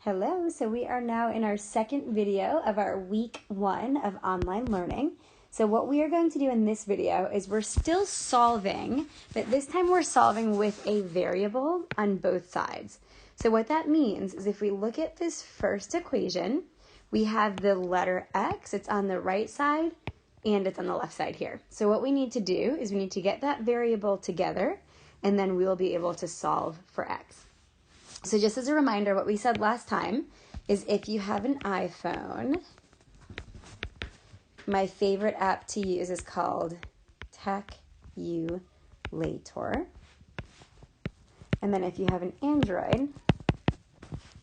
Hello, so we are now in our second video of our week 1 of online learning. So what we are going to do in this video is we're still solving, but this time we're solving with a variable on both sides. So what that means is if we look at this first equation, we have the letter x, it's on the right side, and it's on the left side here. So what we need to do is we need to get that variable together, and then we will be able to solve for x. So just as a reminder, what we said last time is if you have an iPhone, my favorite app to use is called Calculator. And then if you have an Android,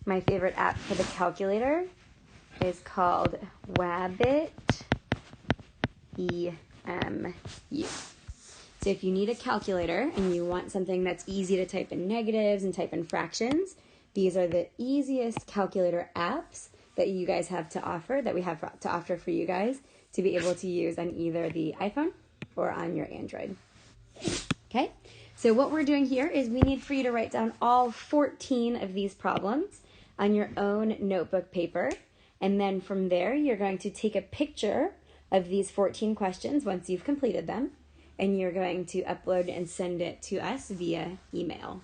my favorite app for the calculator is called Wabbit EMU. So if you need a calculator and you want something that's easy to type in negatives and type in fractions, these are the easiest calculator apps that you guys have to offer, that we have to offer for you guys to be able to use on either the iPhone or on your Android. Okay, so what we're doing here is we need for you to write down all 14 of these problems on your own notebook paper. And then from there, you're going to take a picture of these 14 questions once you've completed them. And you're going to upload and send it to us via email.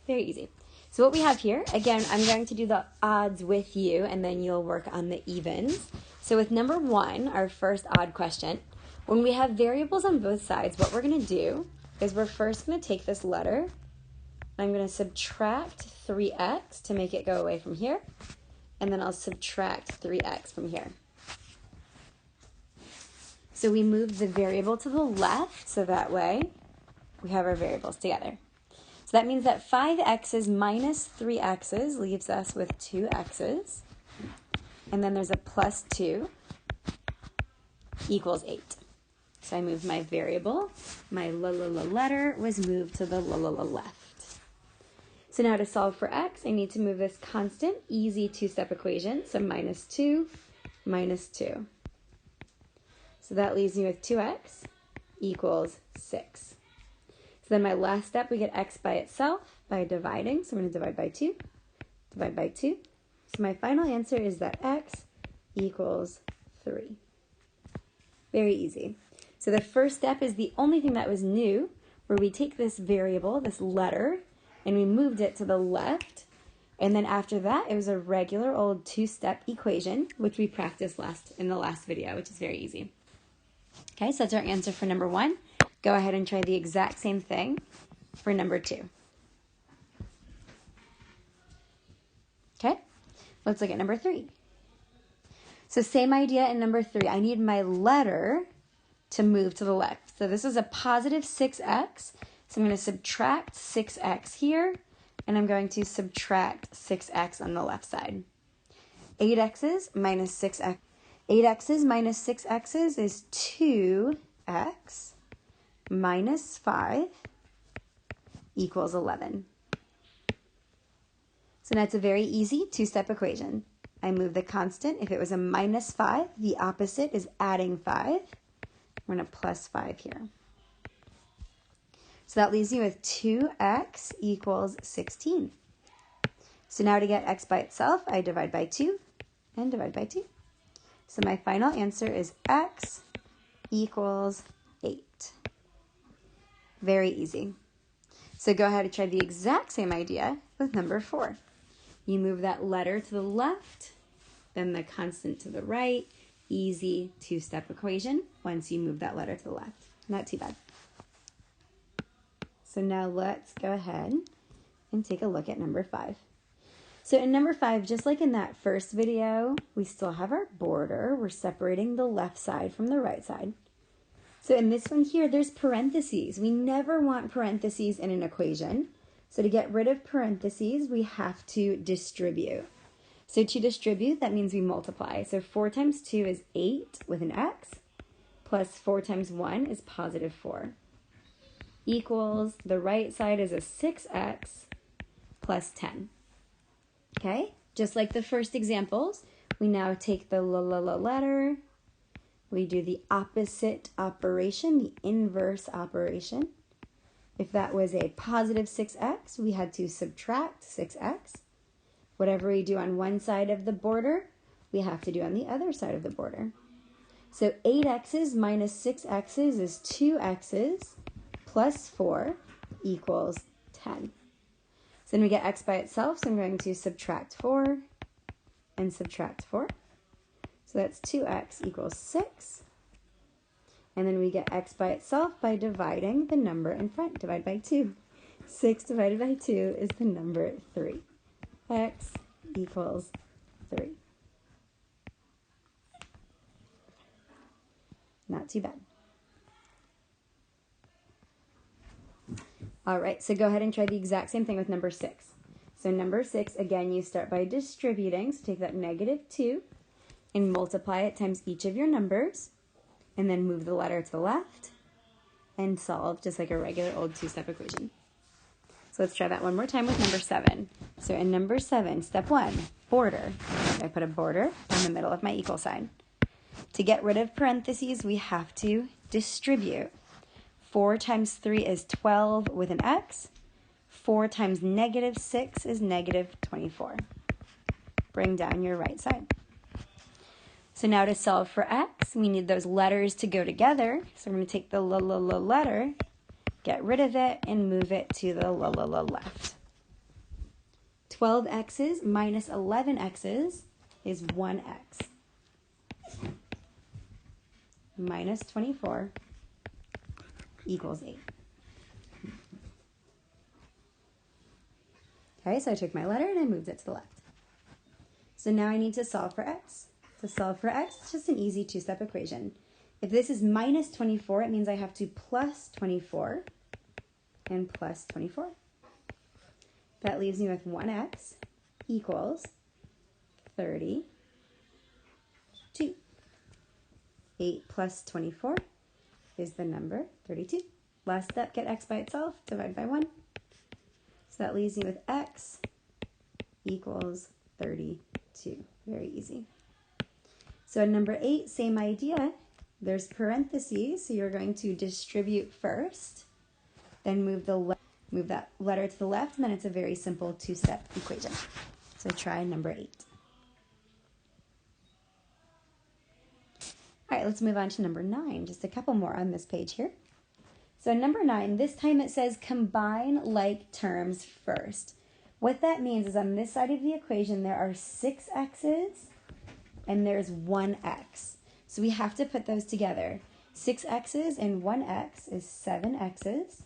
Very easy. So what we have here, again, I'm going to do the odds with you, and then you'll work on the evens. So with number 1, our first odd question, when we have variables on both sides, what we're going to do is we're first going to take this letter. I'm going to subtract 3x to make it go away from here. And then I'll subtract 3x from here. So we move the variable to the left, so that way we have our variables together. So that means that 5x's minus 3x's leaves us with 2x's. And then there's a plus 2 equals 8. So I moved my variable. My letter was moved to the left. So now to solve for x, I need to move this constant, easy two-step equation. So minus 2, minus 2. So that leaves me with 2x equals 6. So then my last step, we get x by itself by dividing. So I'm going to divide by 2, divide by 2. So my final answer is that x equals 3. Very easy. So the first step is the only thing that was new, where we take this variable, this letter, and we moved it to the left. And then after that, it was a regular old two-step equation, which we practiced in the last video, which is very easy. Okay, so that's our answer for number 1. Go ahead and try the exact same thing for number 2. Okay, let's look at number 3. So same idea in number 3. I need my letter to move to the left. So this is a positive 6x. So I'm going to subtract 6x here, and I'm going to subtract 6x on the left side. 8x's minus 6x. 8x's minus 6x's is 2x minus 5 equals 11. So that's a very easy two-step equation. I move the constant. If it was a minus 5, the opposite is adding 5. We're going to plus 5 here. So that leaves me with 2x equals 16. So now to get x by itself, I divide by 2 and divide by 2. So my final answer is x equals 8. Very easy. So go ahead and try the exact same idea with number 4. You move that letter to the left, then the constant to the right. Easy two-step equation once you move that letter to the left. Not too bad. So now let's go ahead and take a look at number 5. So in number 5, just like in that first video, we still have our border. We're separating the left side from the right side. So in this one here, there's parentheses. We never want parentheses in an equation. So to get rid of parentheses, we have to distribute. So to distribute, that means we multiply. So 4 times 2 is 8 with an x, plus 4 times 1 is positive 4, equals, the right side is a 6x plus 10. Okay, just like the first examples, we now take the letter, we do the opposite operation, the inverse operation. If that was a positive 6x, we had to subtract 6x. Whatever we do on one side of the border, we have to do on the other side of the border. So 8x's minus 6x's is 2x's plus 4 equals 10. So then we get x by itself, so I'm going to subtract 4 and subtract 4. So that's 2x equals 6. And then we get x by itself by dividing the number in front. Divide by 2. 6 divided by 2 is the number 3. X equals 3. Not too bad. All right, so go ahead and try the exact same thing with number 6. So number 6, again, you start by distributing. So take that negative 2 and multiply it times each of your numbers, and then move the letter to the left and solve just like a regular old two-step equation. So let's try that one more time with number 7. So in number 7, step 1, border. I put a border down the middle of my equal sign. To get rid of parentheses, we have to distribute. 4 times 3 is 12 with an x. 4 times negative 6 is negative 24. Bring down your right side. So now to solve for x, we need those letters to go together. So we're going to take the letter, get rid of it, and move it to the left. 12x's minus 11x's is 1x. Minus 24 equals 8. Okay, so I took my letter and I moved it to the left. So now I need to solve for x. To solve for x, it's just an easy two-step equation. If this is minus 24, it means I have to plus 24 and plus 24. That leaves me with 1x equals 32. 8 plus 24 is the number 32. Last step, get x by itself, divide by 1. So that leaves me with x equals 32. Very easy. So in number 8, same idea. There's parentheses, so you're going to distribute first, then move that letter to the left, and then it's a very simple two-step equation. So try number 8. All right, let's move on to number 9. Just a couple more on this page here. So number 9, this time it says combine like terms first. What that means is on this side of the equation, there are 6 x's and there's 1x. So we have to put those together. 6 x's and 1x is 7 x's.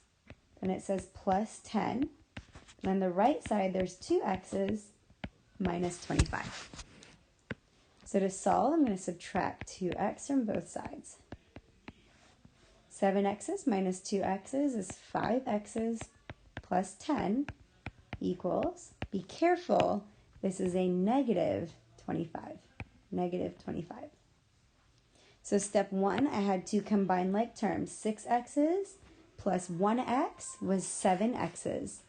And it says plus 10. And on the right side, there's 2 x's minus 25. So to solve, I'm going to subtract 2x from both sides. 7x's minus 2x's is 5x's plus 10 equals, be careful, this is a negative 25. Negative 25. So step 1, I had to combine like terms. 6x's plus 1x was 7x's.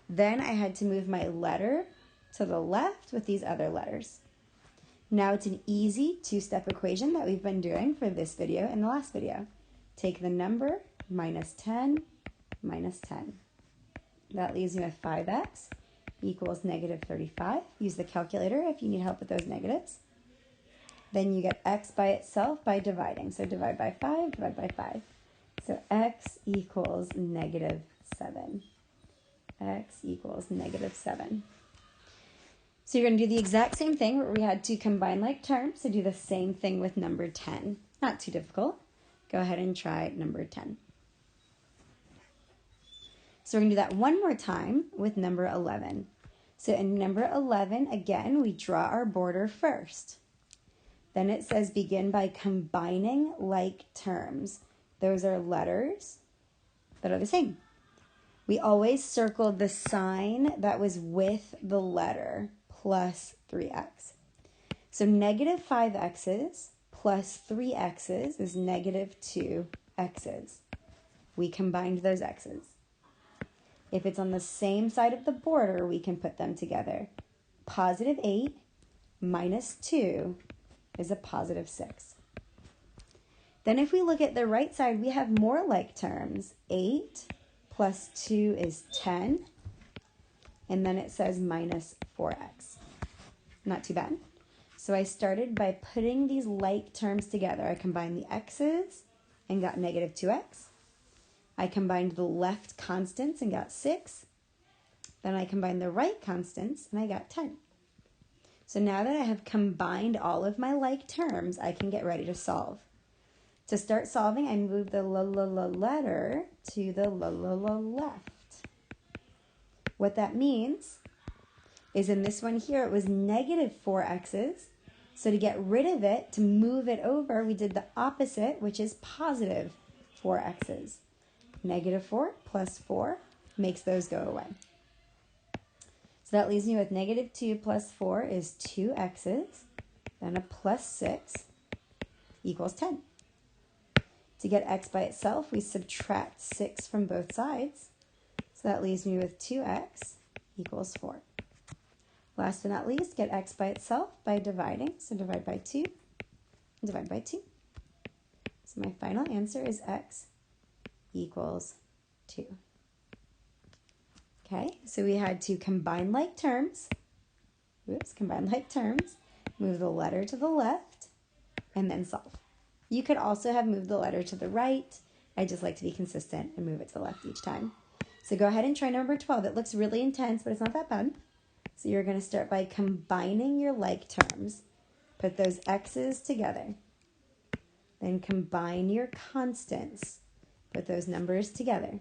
Then I had to move my letter to the left with these other letters. Now it's an easy two-step equation that we've been doing for this video and the last video. Take the number minus 10 minus 10. That leaves me with 5x equals negative 35. Use the calculator if you need help with those negatives. Then you get x by itself by dividing. So divide by 5, divide by 5. So x equals negative 7. X equals negative 7. So you're going to do the exact same thing where we had to combine like terms. So do the same thing with number 10. Not too difficult. Go ahead and try number 10. So we're going to do that one more time with number 11. So in number 11, again, we draw our border first. Then it says begin by combining like terms. Those are letters that are the same. We always circled the sign that was with the letter plus 3x. So negative 5x's plus 3x's is negative 2x's. We combined those x's. If it's on the same side of the border, we can put them together. Positive 8 minus 2 is a positive 6. Then if we look at the right side, we have more like terms. 8 plus 2 is 10. and then it says minus 4x. Not too bad. So I started by putting these like terms together. I combined the x's and got negative 2x. I combined the left constants and got 6. Then I combined the right constants and I got 10. So now that I have combined all of my like terms, I can get ready to solve. To start solving, I move the letter to the left. What that means is in this one here, it was negative 4x's. So to get rid of it, to move it over, we did the opposite, which is positive 4x's. Negative 4 plus 4 makes those go away. So that leaves me with negative 2 plus 4 is 2x's. Then a plus 6 equals 10. To get x by itself, we subtract 6 from both sides. So that leaves me with 2x equals 4. Last but not least, get x by itself by dividing. So divide by 2 and divide by 2. So my final answer is x equals 2. Okay, so we had to combine like terms. Combine like terms. Move the letter to the left and then solve. You could also have moved the letter to the right. I just like to be consistent and move it to the left each time. So go ahead and try number 12. It looks really intense, but it's not that bad. So you're going to start by combining your like terms. Put those x's together. Then combine your constants. Put those numbers together.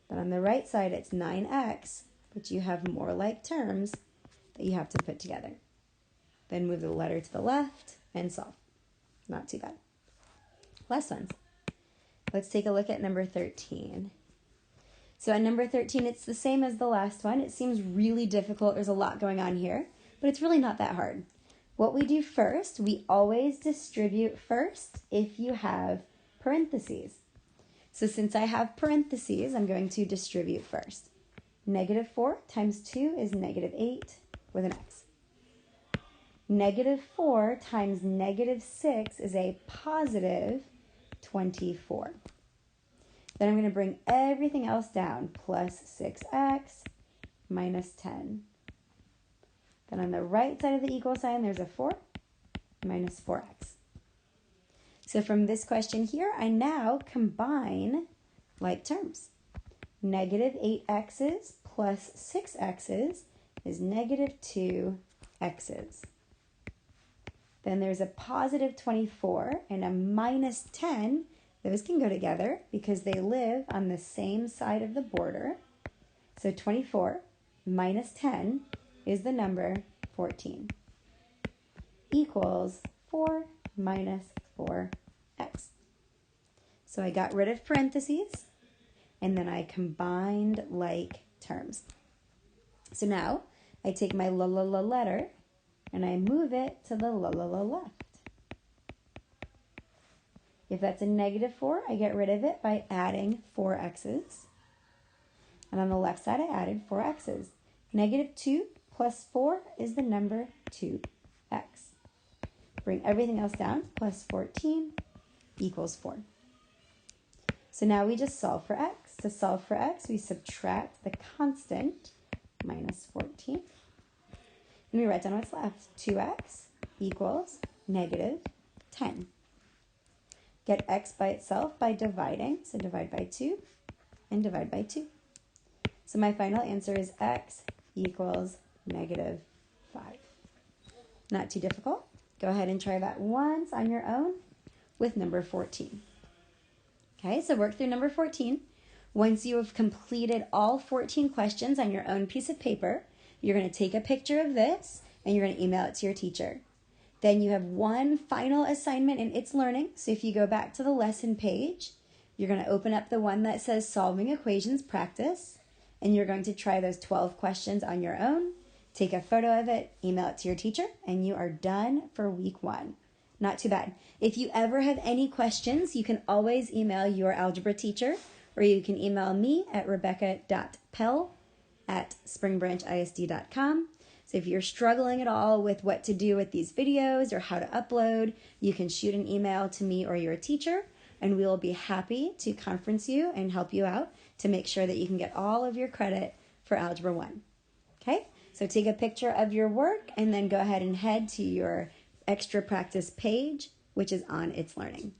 Then on the right side, it's 9x, but you have more like terms that you have to put together. Then move the letter to the left and solve. Not too bad. Last ones. Let's take a look at number 13. So at number 13, it's the same as the last one. It seems really difficult. There's a lot going on here, but it's really not that hard. What we do first, we always distribute first if you have parentheses. So since I have parentheses, I'm going to distribute first. Negative 4 times 2 is negative 8 with an x. Negative 4 times negative 6 is a positive 24. Then I'm going to bring everything else down. Plus 6x minus 10. Then on the right side of the equal sign, there's a 4 minus 4x. So from this question here, I now combine like terms. Negative 8x's plus 6x's is negative 2x's. Then there's a positive 24 and a minus 10. Those can go together because they live on the same side of the border. So 24 minus 10 is the number 14. Equals 4 minus 4x. So I got rid of parentheses and then I combined like terms. So now I take my letter and I move it to the left. If that's a negative 4, I get rid of it by adding 4x's. And on the left side, I added 4x's. Negative 2 plus 4 is the number 2x. Bring everything else down. Plus 14 equals 4. So now we just solve for x. To solve for x, we subtract the constant, minus 14. And we write down what's left. 2x equals negative 10. Get x by itself by dividing. So divide by 2 and divide by 2. So my final answer is x equals negative 5. Not too difficult. Go ahead and try that once on your own with number 14. Okay, so work through number 14. Once you have completed all 14 questions on your own piece of paper, you're going to take a picture of this and you're going to email it to your teacher. Then you have one final assignment in It's Learning. So if you go back to the lesson page, you're going to open up the one that says Solving Equations Practice, and you're going to try those 12 questions on your own. Take a photo of it, email it to your teacher, and you are done for week 1. Not too bad. If you ever have any questions, you can always email your algebra teacher, or you can email me at rebecca.pell@springbrancisd.com. So if you're struggling at all with what to do with these videos or how to upload, you can shoot an email to me or your teacher, and we will be happy to conference you and help you out to make sure that you can get all of your credit for Algebra 1. Okay, so take a picture of your work and then go ahead and head to your extra practice page, which is on It's Learning.